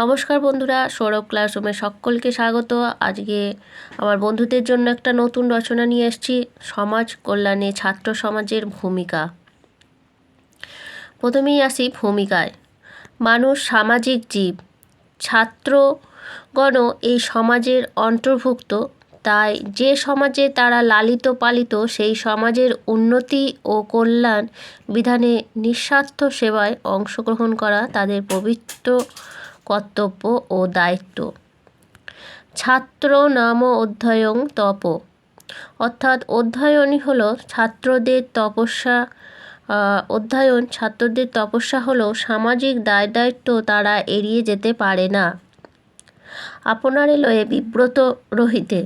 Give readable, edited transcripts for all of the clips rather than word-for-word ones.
নমস্কার বন্ধুরা, সৌরভ ক্লাসরুমে সকলকে স্বাগত। আজকে আমার বন্ধুদের জন্য একটা নতুন রচনা নিয়ে এসেছি, সমাজ কল্যাণে ছাত্র সমাজের ভূমিকা। প্রথমেই আসি ভূমিকায়। মানুষ সামাজিক জীব, ছাত্রগণ এই সমাজের অন্তর্ভুক্ত। তাই যে সমাজে তারা লালিত পালিত, সেই সমাজের উন্নতি ও কল্যাণ বিধানে নিঃস্বার্থ সেবায় অংশগ্রহণ করা তাদের পবিত্র কর্তব্য ও দায়িত্ব। ছাত্র নাম অধ্যয়ন তপ, অর্থাৎ অধ্যয়নই হলো ছাত্রদের তপস্যা। ছাত্রদের তপস্যা হলো সামাজিক দায় দায়িত্ব তারা এড়িয়ে যেতে পারে না। আপনারে লয়ে বিব্রত রহিতে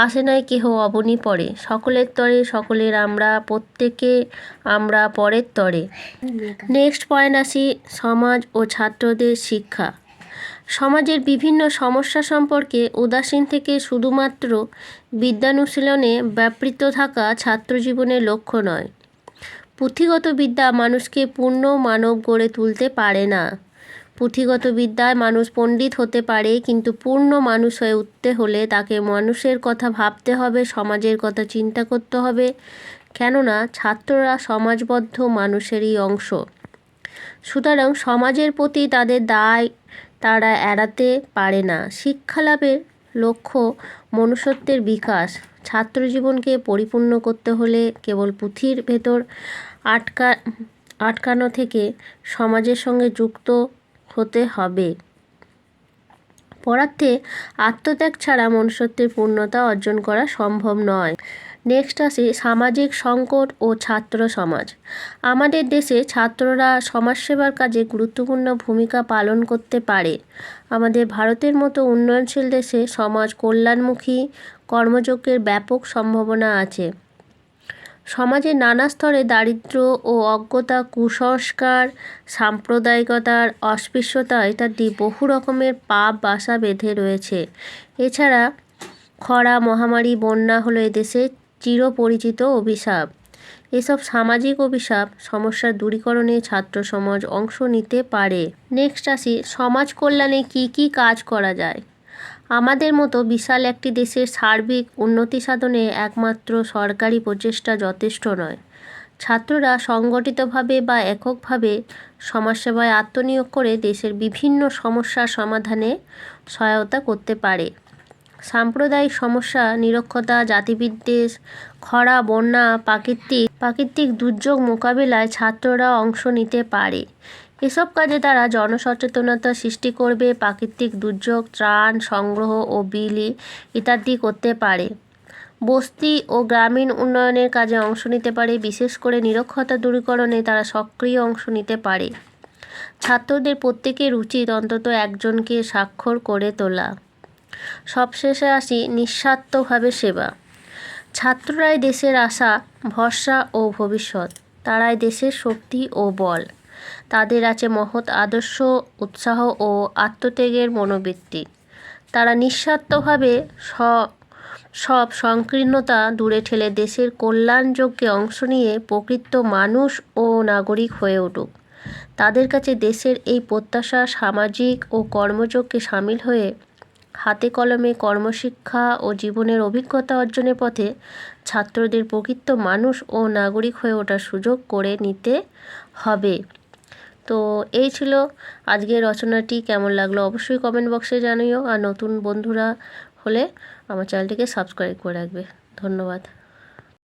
আসে নাই কেহ অবনী পরে, সকলের তরে সকলের আমরা, প্রত্যেকে আমরা পরের তরে। নেক্সট পয়েন্ট আসি, সমাজ ও ছাত্রদের শিক্ষা। সমাজের বিভিন্ন সমস্যা সম্পর্কে উদাসীন থেকে শুধুমাত্র বিদ্যানুশীলনে ব্যাপৃত থাকা ছাত্রজীবনের লক্ষ্য নয়। পুঁথিগত বিদ্যা মানুষকে পূর্ণ মানব গড়ে তুলতে পারে না। পুঁথিগত বিদ্যায় মানুষ পণ্ডিত হতে পারে, কিন্তু পূর্ণ মানুষ হয়ে উঠতে হলে তাকে মানুষের কথা ভাবতে হবে, সমাজের কথা চিন্তা করতে হবে। কেননা ছাত্ররা সমাজবদ্ধ মানুষেরই অংশ। সুতরাং সমাজের প্রতি তাদের দায় তারা এড়াতে পারে না। শিক্ষা লাভের লক্ষ্য মনুষ্যত্বের বিকাশ। ছাত্রজীবনকে পরিপূর্ণ করতে হলে কেবল পুঁথির ভেতর আটকানো থেকে সমাজের সঙ্গে যুক্ত হতে হবে। পড়াতে আত্মত্যাগ ছাড়া মনুষ্যত্বের পূর্ণতা অর্জন করা সম্ভব নয়। নেক্সট আসি সামাজিক সংকট ও ছাত্র সমাজ। আমাদের দেশে ছাত্ররা সমাজসেবার কাজে গুরুত্বপূর্ণ ভূমিকা পালন করতে পারে। আমাদের ভারতের মতো উন্নয়নশীল দেশে সমাজ কল্যাণমুখী কর্মযজ্ঞের ব্যাপক সম্ভাবনা আছে। সমাজের নানা স্তরে দারিদ্র্য ও অজ্ঞতা, কুসংস্কার, সাম্প্রদায়িকতার অস্পৃশ্যতা ইত্যাদি বহু রকমের পাপ বাসা বেঁধে রয়েছে। এছাড়া খরা, মহামারী, বন্যা হলো এদেশে চিরপরিচিত অভিশাপ। এসব সামাজিক অভিশাপ সমস্যার দূরীকরণে ছাত্র সমাজ অংশ নিতে পারে। নেক্সট আসি সমাজ কল্যাণে কী কী কাজ করা যায়। আমাদের মতো বিশাল একটি দেশের সার্বিক উন্নতি সাধনে একমাত্র সরকারি প্রচেষ্টা যথেষ্ট নয়। ছাত্ররা সংগঠিতভাবে বা এককভাবে সমাজসেবায় আত্মনিয়োগ করে দেশের বিভিন্ন সমস্যার সমাধানে সহায়তা করতে পারে। সাম্প্রদায়িক সমস্যা, নিরক্ষরতা, জাতিবিদ্বেষ, খরা, বন্যা, প্রাকৃতিক দুর্যোগ মোকাবিলায় ছাত্ররা অংশ নিতে পারে। এসব কাজে তারা জনসচেতনতা সৃষ্টি করবে, প্রাকৃতিক দুর্যোগ ত্রাণ সংগ্রহ ও বিলি ইত্যাদি করতে পারে। বস্তি ও গ্রামীণ উন্নয়নের কাজে অংশ নিতে পারে, বিশেষ করে নিরক্ষরতা দূরীকরণে তারা সক্রিয় অংশ নিতে পারে। ছাত্রদের প্রত্যেকের উচিত অন্তত একজনকে স্বাক্ষর করে তোলা। সবশেষে আসি নিঃস্বার্থভাবে সেবা। ছাত্ররাই দেশের আশা, ভরসা ও ভবিষ্যৎ। তারাই দেশের শক্তি ও বল। তাদের আছে মহৎ আদর্শ, উৎসাহ ও আত্মত্যাগের মনোবৃত্তি। তারা নিঃস্বার্থভাবে সব সংকীর্ণতা দূরে ঠেলে দেশের কল্যাণযজ্ঞে অংশ নিয়ে প্রকৃত মানুষ ও নাগরিক হয়ে উঠুক। তাদের কাছে দেশের এই প্রত্যাশা সামাজিক ও কর্মযজ্ঞে সামিল হয়ে হাতে কলমে কর্মশিক্ষা ও জীবনের অভিজ্ঞতা অর্জনের পথে ছাত্রদের প্রকৃত মানুষ ও নাগরিক হয়ে ওঠার সুযোগ করে নিতে হবে। তো এই ছিল আজকের রচনাটি। কেমন লাগলো অবশ্যই কমেন্ট বক্সে জানিও। আর নতুন বন্ধুরা হলে আমার চ্যানেলটিকে সাবস্ক্রাইব করে রাখবে। ধন্যবাদ।